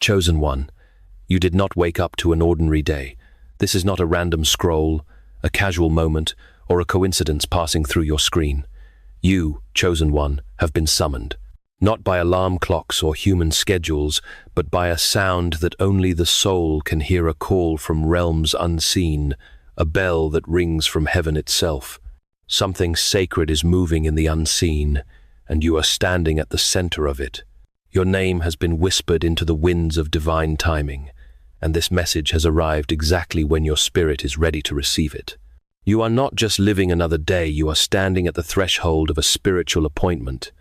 Chosen one, you did not wake up to an ordinary day. This is not a random scroll, a casual moment, or a coincidence passing through your screen. You, chosen one, have been summoned, not by alarm clocks or human schedules, but by a sound that only the soul can hear, a call from realms unseen, a bell that rings from heaven itself. Something sacred is moving in the unseen, and you are standing at the center of it. Your name has been whispered into the winds of divine timing, and this message has arrived exactly when your spirit is ready to receive it. You are not just living another day, you are standing at the threshold of a spiritual appointment,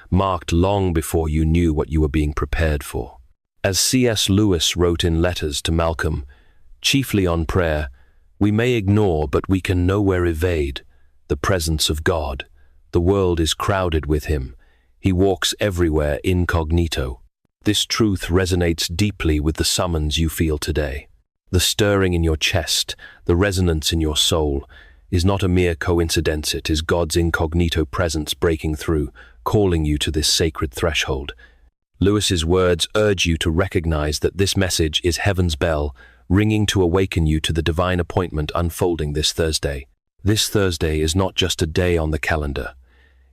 marked long before you knew what you were being prepared for. As C.S. Lewis wrote in Letters to Malcolm, chiefly on prayer, we may ignore, but we can nowhere evade, the presence of God. The world is crowded with him. He walks everywhere incognito. This truth resonates deeply with the summons you feel today. The stirring in your chest, the resonance in your soul, is not a mere coincidence. It is God's incognito presence breaking through, calling you to this sacred threshold. Lewis's words urge you to recognize that this message is heaven's bell, ringing to awaken you to the divine appointment unfolding this Thursday. This Thursday is not just a day on the calendar.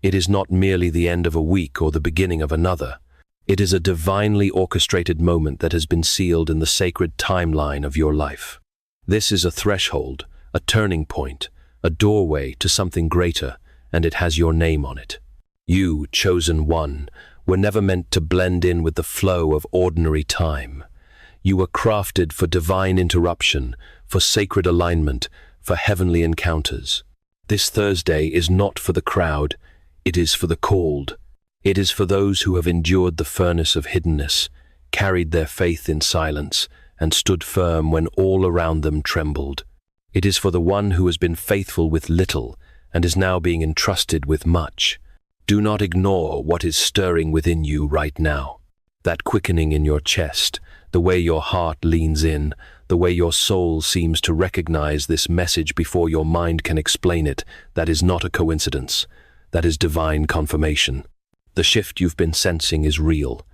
It is not merely the end of a week or the beginning of another. It is a divinely orchestrated moment that has been sealed in the sacred timeline of your life. This is a threshold, a turning point, a doorway to something greater, and it has your name on it. You, chosen one, were never meant to blend in with the flow of ordinary time. You were crafted for divine interruption, for sacred alignment, for heavenly encounters. This Thursday is not for the crowd, it is for the called. It is for those who have endured the furnace of hiddenness, carried their faith in silence, and stood firm when all around them trembled. It is for the one who has been faithful with little and is now being entrusted with much. Do not ignore what is stirring within you right now. That quickening in your chest, the way your heart leans in, the way your soul seems to recognize this message before your mind can explain it, that is not a coincidence. That is divine confirmation. The shift you've been sensing is real.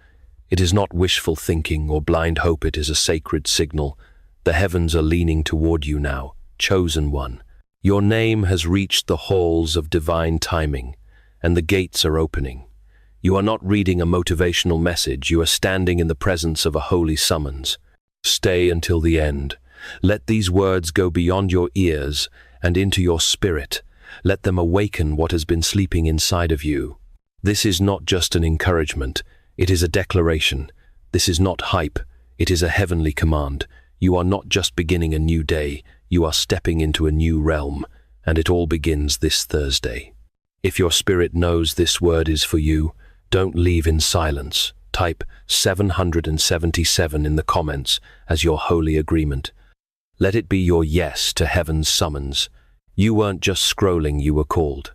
It is not wishful thinking or blind hope, it is a sacred signal. The heavens are leaning toward you now, chosen one. Your name has reached the halls of divine timing, and the gates are opening. You are not reading a motivational message, you are standing in the presence of a holy summons. Stay until the end. Let these words go beyond your ears and into your spirit. Let them awaken what has been sleeping inside of you. This is not just an encouragement, it is a declaration. This is not hype, it is a heavenly command. You are not just beginning a new day, you are stepping into a new realm, and it all begins this Thursday. If your spirit knows this word is for you, don't leave in silence. Type 777 in the comments as your holy agreement. Let it be your yes to heaven's summons. You weren't just scrolling, you were called.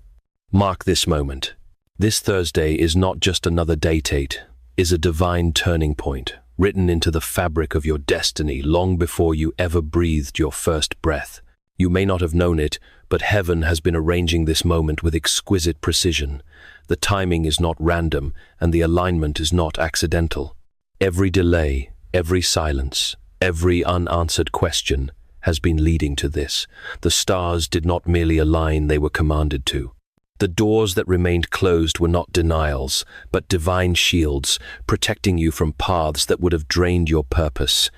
Mark this moment. This Thursday is not just another date, it is a divine turning point, written into the fabric of your destiny long before you ever breathed your first breath. You may not have known it, but heaven has been arranging this moment with exquisite precision. The timing is not random, and the alignment is not accidental. Every delay, every silence, every unanswered question has been leading to this. The stars did not merely align, they were commanded to. The doors that remained closed were not denials, but divine shields, protecting you from paths that would have drained your purpose.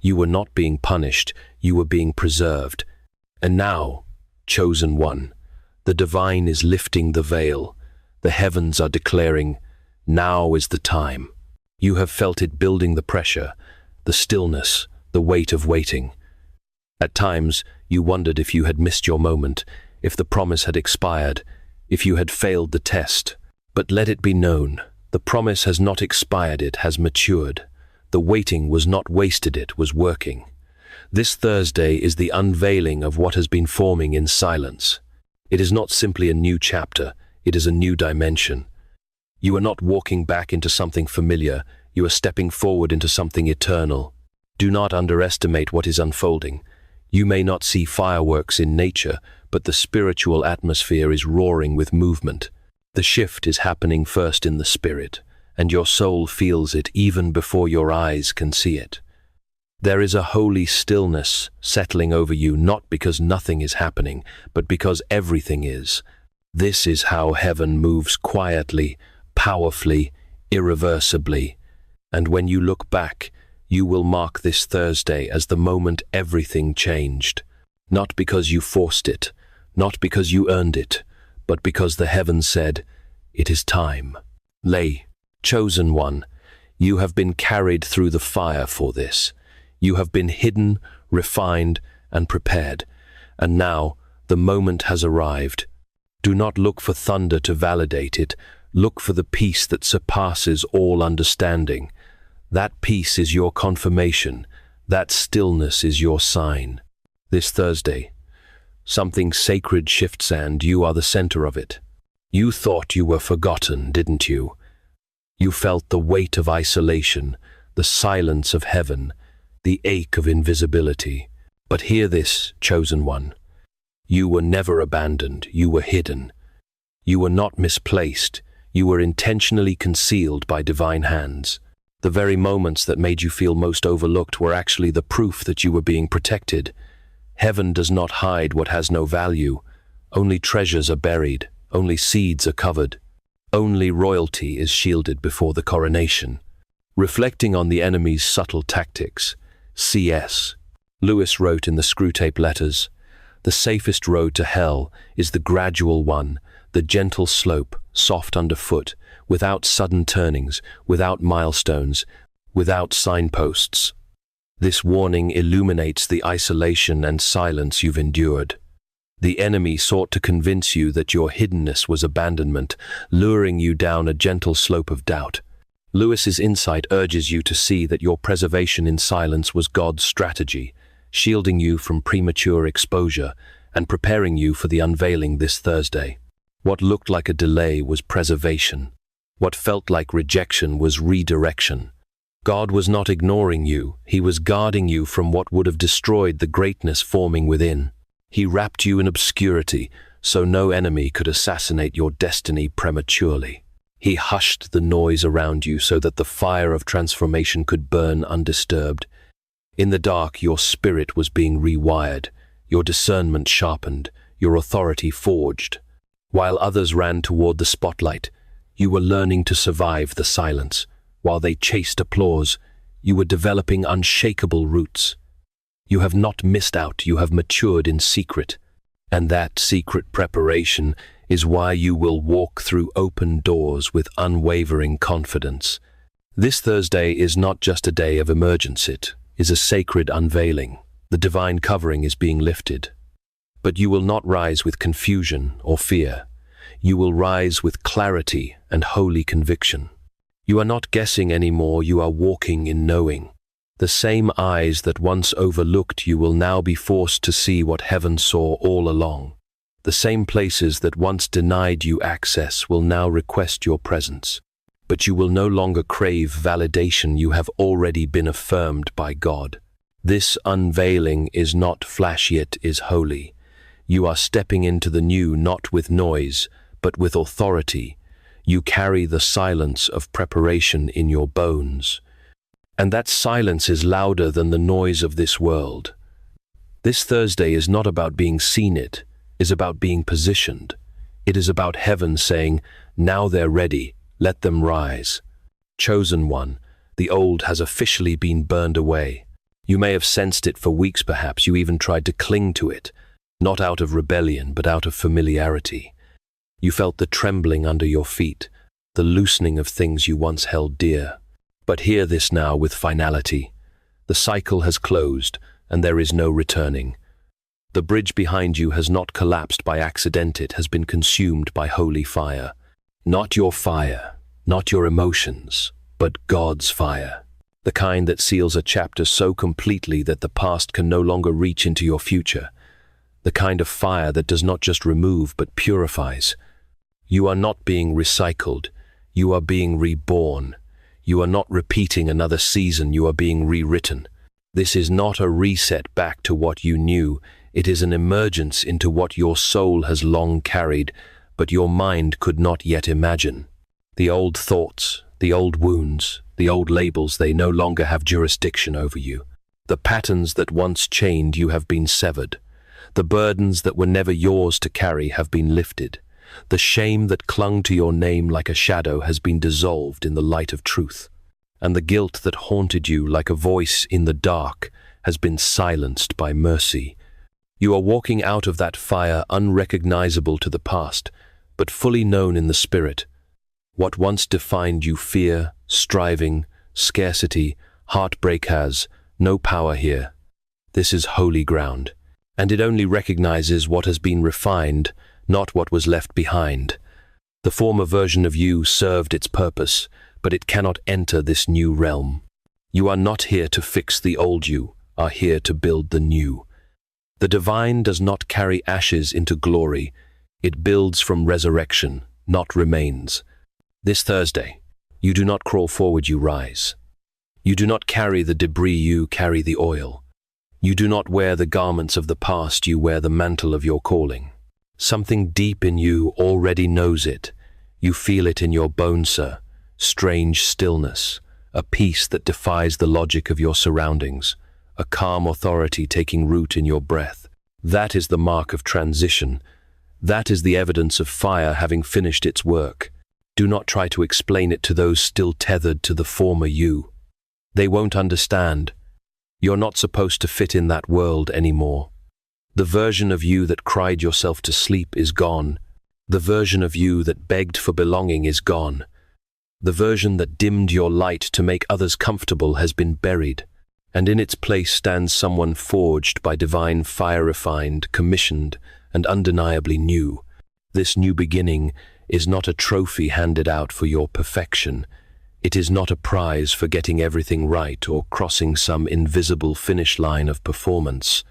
You were not being punished, you were being preserved. And now, chosen one, the divine is lifting the veil. The heavens are declaring, now is the time. You have felt it building, the pressure, the stillness, the weight of waiting. At times, you wondered if you had missed your moment, if the promise had expired, if you had failed the test. But let it be known, the promise has not expired, it has matured. The waiting was not wasted, it was working. This Thursday is the unveiling of what has been forming in silence. It is not simply a new chapter, it is a new dimension. You are not walking back into something familiar, you are stepping forward into something eternal. Do not underestimate what is unfolding. You may not see fireworks in nature, but the spiritual atmosphere is roaring with movement. The shift is happening first in the spirit, and your soul feels it even before your eyes can see it. There is a holy stillness settling over you, not because nothing is happening, but because everything is. This is how heaven moves quietly, powerfully, irreversibly. And when you look back, you will mark this Thursday as the moment everything changed. Not because you forced it, not because you earned it, but because the heavens said, "It is time." Lay, chosen one, you have been carried through the fire for this. You have been hidden, refined, and prepared. And now, the moment has arrived. Do not look for thunder to validate it. Look for the peace that surpasses all understanding. That peace is your confirmation. That stillness is your sign. This Thursday, something sacred shifts and you are the center of it. You thought you were forgotten, didn't you? You felt the weight of isolation, the silence of heaven, the ache of invisibility. But hear this, chosen one. You were never abandoned, you were hidden. You were not misplaced, you were intentionally concealed by divine hands. The very moments that made you feel most overlooked were actually the proof that you were being protected. Heaven does not hide what has no value. Only treasures are buried, only seeds are covered. Only royalty is shielded before the coronation. Reflecting on the enemy's subtle tactics, C.S. Lewis wrote in the Screwtape Letters, "The safest road to hell is the gradual one, the gentle slope, soft underfoot, without sudden turnings, without milestones, without signposts." This warning illuminates the isolation and silence you've endured. The enemy sought to convince you that your hiddenness was abandonment, luring you down a gentle slope of doubt. Lewis's insight urges you to see that your preservation in silence was God's strategy, shielding you from premature exposure and preparing you for the unveiling this Thursday. What looked like a delay was preservation. What felt like rejection was redirection. God was not ignoring you, He was guarding you from what would have destroyed the greatness forming within. He wrapped you in obscurity, so no enemy could assassinate your destiny prematurely. He hushed the noise around you so that the fire of transformation could burn undisturbed. In the dark, your spirit was being rewired, your discernment sharpened, your authority forged. While others ran toward the spotlight, you were learning to survive the silence. While they chased applause, you were developing unshakable roots. You have not missed out, you have matured in secret. And that secret preparation is why you will walk through open doors with unwavering confidence. This Thursday is not just a day of emergence, it is a sacred unveiling. The divine covering is being lifted. But you will not rise with confusion or fear. You will rise with clarity and holy conviction. You are not guessing anymore, you are walking in knowing. The same eyes that once overlooked you will now be forced to see what heaven saw all along. The same places that once denied you access will now request your presence. But you will no longer crave validation, you have already been affirmed by God. This unveiling is not flashy, it is holy. You are stepping into the new not with noise, but with authority. You carry the silence of preparation in your bones. And that silence is louder than the noise of this world. This Thursday is not about being seen, it is about being positioned. It is about heaven saying, now they're ready, let them rise. Chosen one, the old has officially been burned away. You may have sensed it for weeks perhaps, you even tried to cling to it, not out of rebellion but out of familiarity. You felt the trembling under your feet, the loosening of things you once held dear. But hear this now with finality. The cycle has closed, and there is no returning. The bridge behind you has not collapsed by accident, it has been consumed by holy fire. Not your fire, not your emotions, but God's fire. The kind that seals a chapter so completely that the past can no longer reach into your future. The kind of fire that does not just remove but purifies. You are not being recycled, you are being reborn. You are not repeating another season, you are being rewritten. This is not a reset back to what you knew, it is an emergence into what your soul has long carried, but your mind could not yet imagine. The old thoughts, The old wounds, the old labels, they no longer have jurisdiction over you. The patterns that once chained you have been severed. The burdens that were never yours to carry have been lifted. The shame that clung to your name like a shadow has been dissolved in the light of truth. And the guilt that haunted you like a voice in the dark has been silenced by mercy. You are walking out of that fire unrecognizable to the past, but fully known in the spirit. What once defined you, fear, striving, scarcity, heartbreak, has no power here. This is holy ground, and it only recognizes what has been refined, not what was left behind. The former version of you served its purpose, but it cannot enter this new realm. You are not here to fix the old, you are here to build the new. The divine does not carry ashes into glory. It builds from resurrection, not remains. This Thursday, you do not crawl forward, you rise. You do not carry the debris, you carry the oil. You do not wear the garments of the past, you wear the mantle of your calling. Something deep in you already knows it. You feel it in your bones, sir. Strange stillness, a peace that defies the logic of your surroundings, a calm authority taking root in your breath. That is the mark of transition. That is the evidence of fire having finished its work. Do not try to explain it to those still tethered to the former you. They won't understand. You're not supposed to fit in that world anymore. The version of you that cried yourself to sleep is gone. The version of you that begged for belonging is gone. The version that dimmed your light to make others comfortable has been buried, and in its place stands someone forged by divine fire, refined, commissioned, and undeniably new. This new beginning is not a trophy handed out for your perfection. It is not a prize for getting everything right or crossing some invisible finish line of performance.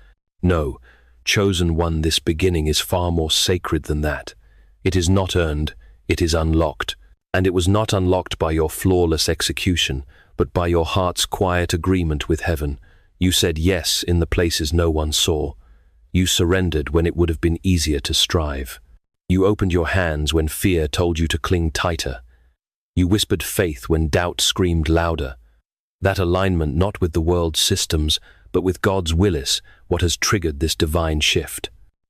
No, chosen one, this beginning is far more sacred than that. It is not earned, it is unlocked. And it was not unlocked by your flawless execution, but by your heart's quiet agreement with heaven. You said yes in the places no one saw. You surrendered when it would have been easier to strive. You opened your hands when fear told you to cling tighter. You whispered faith when doubt screamed louder. That alignment not with the world's systems, but with God's will is what has triggered this divine shift.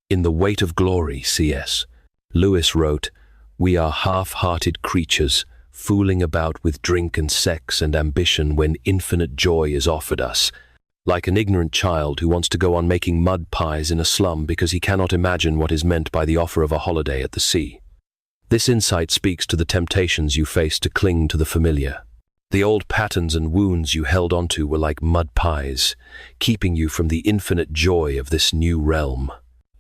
In The Weight of Glory, C.S. Lewis wrote, "We are half-hearted creatures, fooling about with drink and sex and ambition when infinite joy is offered us, like an ignorant child who wants to go on making mud pies in a slum because he cannot imagine what is meant by the offer of a holiday at the sea." This insight speaks to the temptations you face to cling to the familiar. The old patterns and wounds you held onto were like mud pies, keeping you from the infinite joy of this new realm.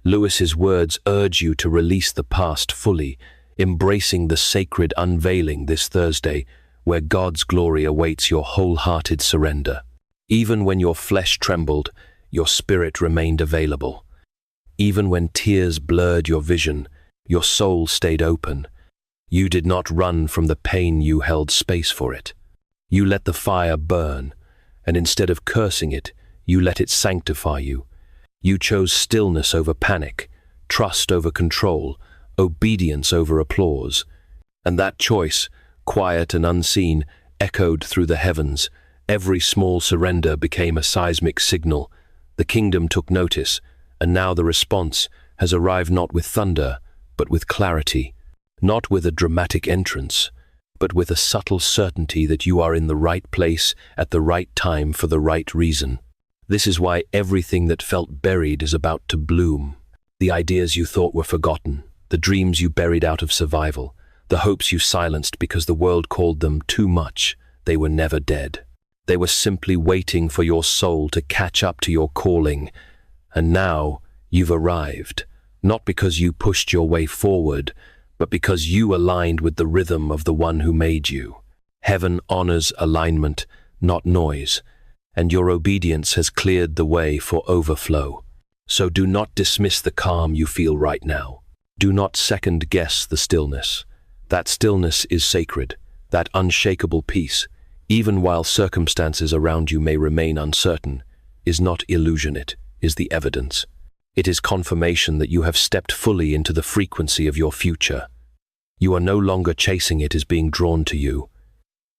Lewis's words urge you to release the past fully, embracing the sacred unveiling this Thursday, where God's glory awaits your wholehearted surrender. Even when your flesh trembled, your spirit remained available. Even when tears blurred your vision, your soul stayed open. You did not run from the pain, you held space for it. You let the fire burn, and instead of cursing it, you let it sanctify you. You chose stillness over panic, trust over control, obedience over applause. And that choice, quiet and unseen, echoed through the heavens. Every small surrender became a seismic signal. The kingdom took notice, and now the response has arrived not with thunder, but with clarity, not with a dramatic entrance, but with a subtle certainty that you are in the right place at the right time for the right reason. This is why everything that felt buried is about to bloom. The ideas you thought were forgotten, the dreams you buried out of survival, the hopes you silenced because the world called them too much, they were never dead. They were simply waiting for your soul to catch up to your calling. And now you've arrived, not because you pushed your way forward, but because you aligned with the rhythm of the one who made you. Heaven honors alignment, not noise, and your obedience has cleared the way for overflow. So do not dismiss the calm you feel right now. Do not second-guess the stillness. That stillness is sacred, that unshakable peace, even while circumstances around you may remain uncertain, is not illusion, it is the evidence. It is confirmation that you have stepped fully into the frequency of your future. You are no longer chasing, it is being drawn to you.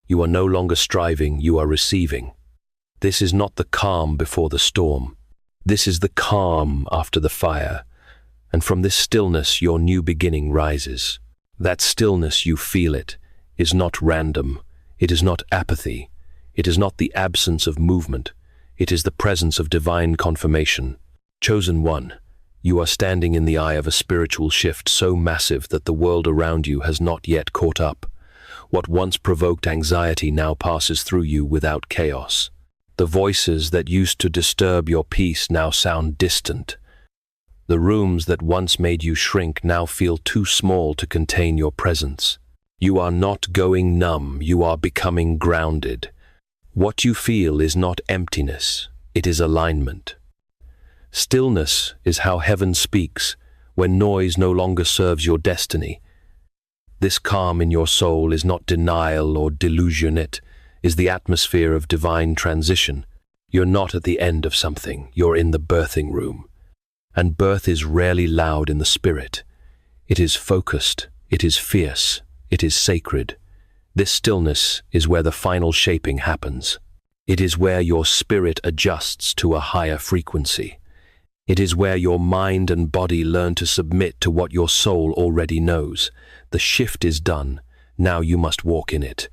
You are no longer striving, you are receiving. This is not the calm before the storm. This is the calm after the fire. And from this stillness, your new beginning rises. That stillness, you feel it, is not random. It is not apathy. It is not the absence of movement. It is the presence of divine confirmation. Chosen one, you are standing in the eye of a spiritual shift so massive that the world around you has not yet caught up. What once provoked anxiety now passes through you without chaos. The voices that used to disturb your peace now sound distant. The rooms that once made you shrink now feel too small to contain your presence. You are not going numb, you are becoming grounded. What you feel is not emptiness, it is alignment. Stillness is how heaven speaks, when noise no longer serves your destiny. This calm in your soul is not denial or delusion, it is the atmosphere of divine transition. You're not at the end of something, you're in the birthing room. And birth is rarely loud in the spirit. It is focused, it is fierce, it is sacred. This stillness is where the final shaping happens. It is where your spirit adjusts to a higher frequency. It is where your mind and body learn to submit to what your soul already knows. The shift is done, now you must walk in it.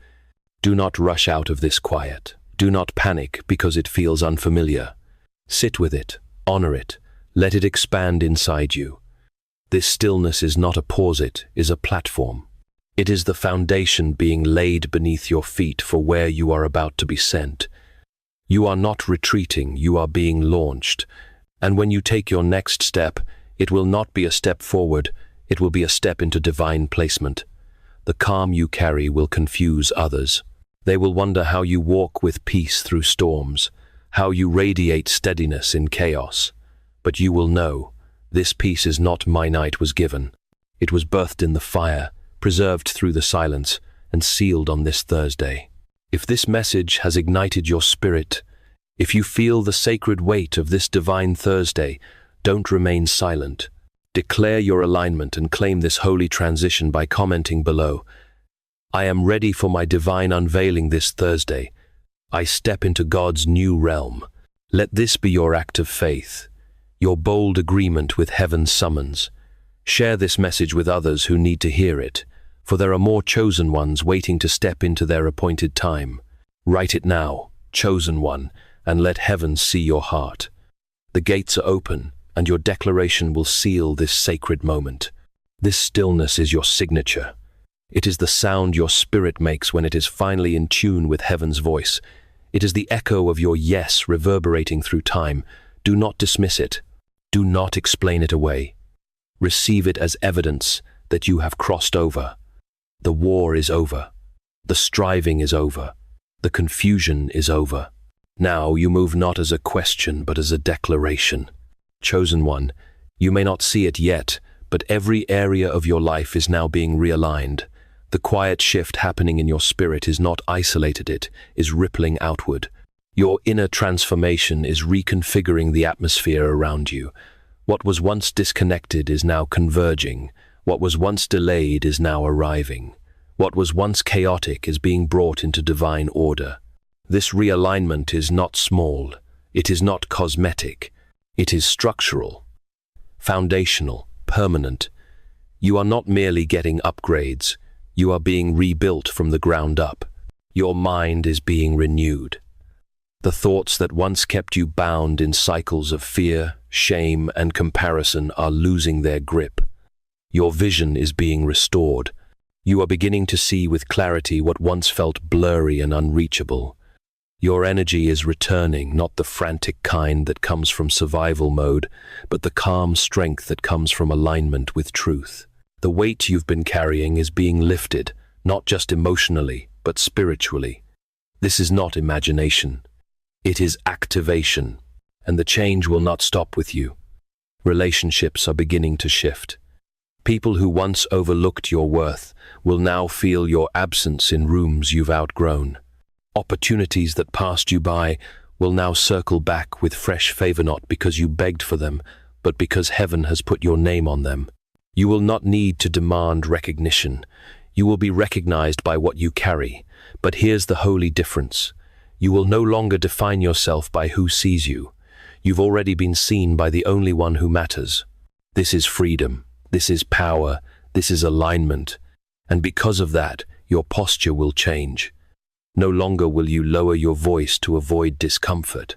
Do not rush out of this quiet. Do not panic because it feels unfamiliar. Sit with it, honor it, let it expand inside you. This stillness is not a pause, it is a platform. It is the foundation being laid beneath your feet for where you are about to be sent. You are not retreating, you are being launched. And when you take your next step, it will not be a step forward, it will be a step into divine placement. The calm you carry will confuse others. They will wonder how you walk with peace through storms, how you radiate steadiness in chaos. But you will know, this peace is not my night was given. It was birthed in the fire, preserved through the silence, and sealed on this Thursday. If this message has ignited your spirit, if you feel the sacred weight of this divine Thursday, don't remain silent. Declare your alignment and claim this holy transition by commenting below. I am ready for my divine unveiling this Thursday. I step into God's new realm. Let this be your act of faith, your bold agreement with heaven's summons. Share this message with others who need to hear it, for there are more chosen ones waiting to step into their appointed time. Write it now, chosen one, and let heaven see your heart. The gates are open, and your declaration will seal this sacred moment. This stillness is your signature. It is the sound your spirit makes when it is finally in tune with heaven's voice. It is the echo of your yes reverberating through time. Do not dismiss it. Do not explain it away. Receive it as evidence that you have crossed over. The war is over. The striving is over. The confusion is over. Now you move not as a question, but as a declaration. Chosen one, you may not see it yet, but every area of your life is now being realigned. The quiet shift happening in your spirit is not isolated, it is rippling outward. Your inner transformation is reconfiguring the atmosphere around you. What was once disconnected is now converging. What was once delayed is now arriving. What was once chaotic is being brought into divine order. This realignment is not small. It is not cosmetic. It is structural, foundational, permanent. You are not merely getting upgrades. You are being rebuilt from the ground up. Your mind is being renewed. The thoughts that once kept you bound in cycles of fear, shame, and comparison are losing their grip. Your vision is being restored. You are beginning to see with clarity what once felt blurry and unreachable. Your energy is returning, not the frantic kind that comes from survival mode, but the calm strength that comes from alignment with truth. The weight you've been carrying is being lifted, not just emotionally, but spiritually. This is not imagination. It is activation, and the change will not stop with you. Relationships are beginning to shift. People who once overlooked your worth will now feel your absence in rooms you've outgrown. Opportunities that passed you by will now circle back with fresh favor, not because you begged for them, but because heaven has put your name on them. You will not need to demand recognition. You will be recognized by what you carry, But here's the holy difference. You will no longer define yourself by who sees you. You've already been seen by the only one who matters. This is freedom. This is power. This is alignment. And because of that, your posture will change. No longer will you lower your voice to avoid discomfort.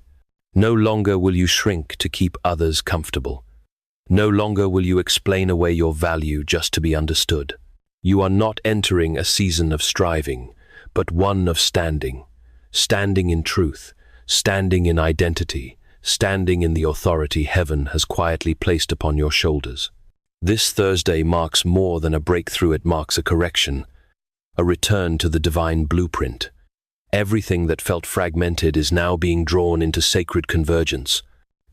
No longer will you shrink to keep others comfortable. No longer will you explain away your value just to be understood. You are not entering a season of striving, but one of standing. Standing in truth, standing in identity, standing in the authority heaven has quietly placed upon your shoulders. This Thursday marks more than a breakthrough, it marks a correction, a return to the divine blueprint. Everything that felt fragmented is now being drawn into sacred convergence.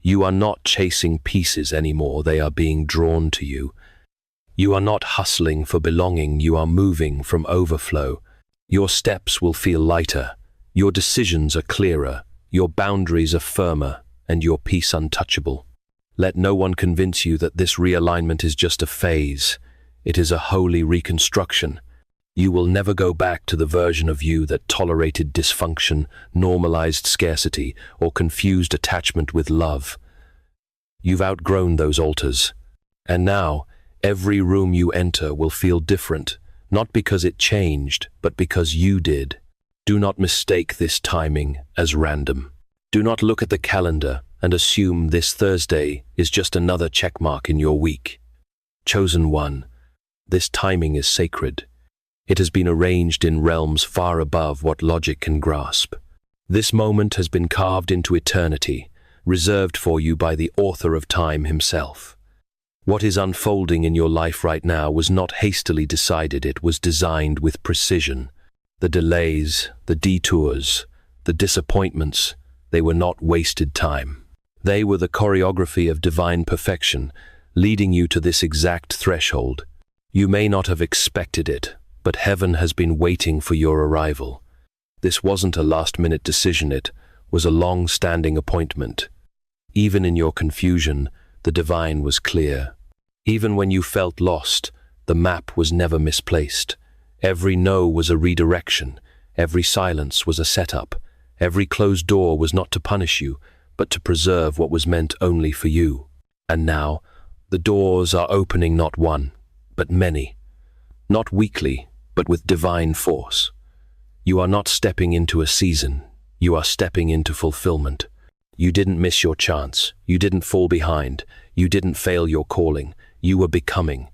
You are not chasing pieces anymore, they are being drawn to you. You are not hustling for belonging, you are moving from overflow. Your steps will feel lighter, your decisions are clearer, your boundaries are firmer, and your peace untouchable. Let no one convince you that this realignment is just a phase. It is a holy reconstruction. You will never go back to the version of you that tolerated dysfunction, normalized scarcity, or confused attachment with love. You've outgrown those altars. And now, every room you enter will feel different, not because it changed, but because you did. Do not mistake this timing as random. Do not look at the calendar and assume this Thursday is just another checkmark in your week. Chosen one, this timing is sacred. It has been arranged in realms far above what logic can grasp. This moment has been carved into eternity, reserved for you by the author of time himself. What is unfolding in your life right now was not hastily decided, it was designed with precision. The delays, the detours, the disappointments, they were not wasted time. They were the choreography of divine perfection, leading you to this exact threshold. You may not have expected it, but heaven has been waiting for your arrival. This wasn't a last-minute decision, it was a long-standing appointment. Even in your confusion, the divine was clear. Even when you felt lost, the map was never misplaced. Every no was a redirection, every silence was a setup, every closed door was not to punish you, but to preserve what was meant only for you. And now, the doors are opening not one, but many. Not weakly, but with divine force. You are not stepping into a season, you are stepping into fulfillment. You didn't miss your chance, you didn't fall behind, you didn't fail your calling. You were becoming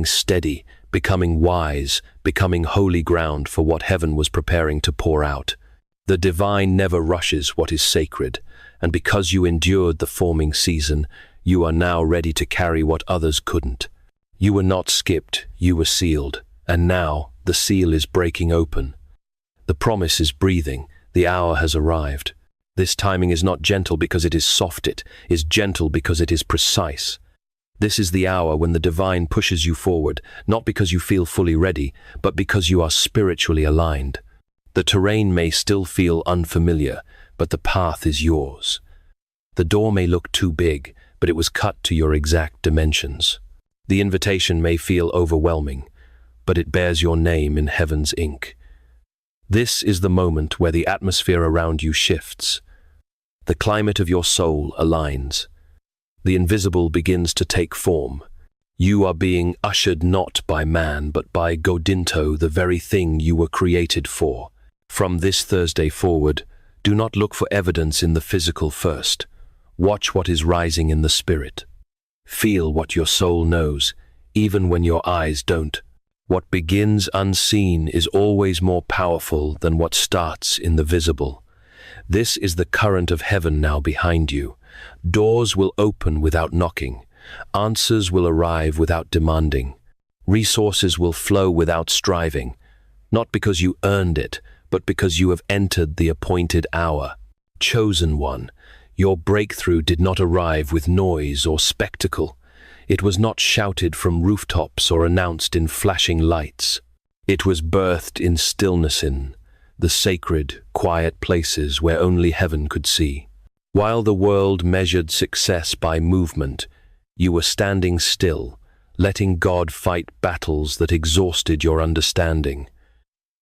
steady, becoming wise, becoming holy ground for what heaven was preparing to pour out. The divine never rushes what is sacred, and because you endured the forming season, you are now ready to carry what others couldn't. You were not skipped, you were sealed, and now the seal is breaking open. The promise is breathing, the hour has arrived. This timing is not gentle because it is soft, it is gentle because it is precise. This is the hour when the divine pushes you forward, not because you feel fully ready, but because you are spiritually aligned. The terrain may still feel unfamiliar, but the path is yours. The door may look too big, but it was cut to your exact dimensions. The invitation may feel overwhelming, but it bears your name in heaven's ink. This is the moment where the atmosphere around you shifts. The climate of your soul aligns. The invisible begins to take form. You are being ushered not by man, but by Godinto, the very thing you were created for. From this Thursday forward, do not look for evidence in the physical first. Watch what is rising in the spirit. Feel what your soul knows, even when your eyes don't. What begins unseen is always more powerful than what starts in the visible. This is the current of heaven now behind you. Doors will open without knocking. Answers will arrive without demanding. Resources will flow without striving. Not because you earned it, but because you have entered the appointed hour. Chosen one, your breakthrough did not arrive with noise or spectacle. It was not shouted from rooftops or announced in flashing lights. It was birthed in stillness, in the sacred, quiet places where only heaven could see. While the world measured success by movement, you were standing still, letting God fight battles that exhausted your understanding.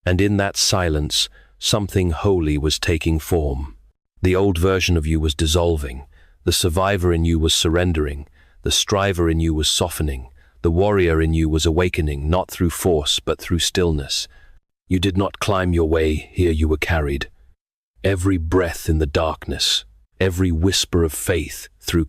And in that silence, something holy was taking form. The old version of you was dissolving. The survivor in you was surrendering. The striver in you was softening. The warrior in you was awakening, not through force, but through stillness. You did not climb your way, here you were carried. Every breath in the darkness, every whisper of faith through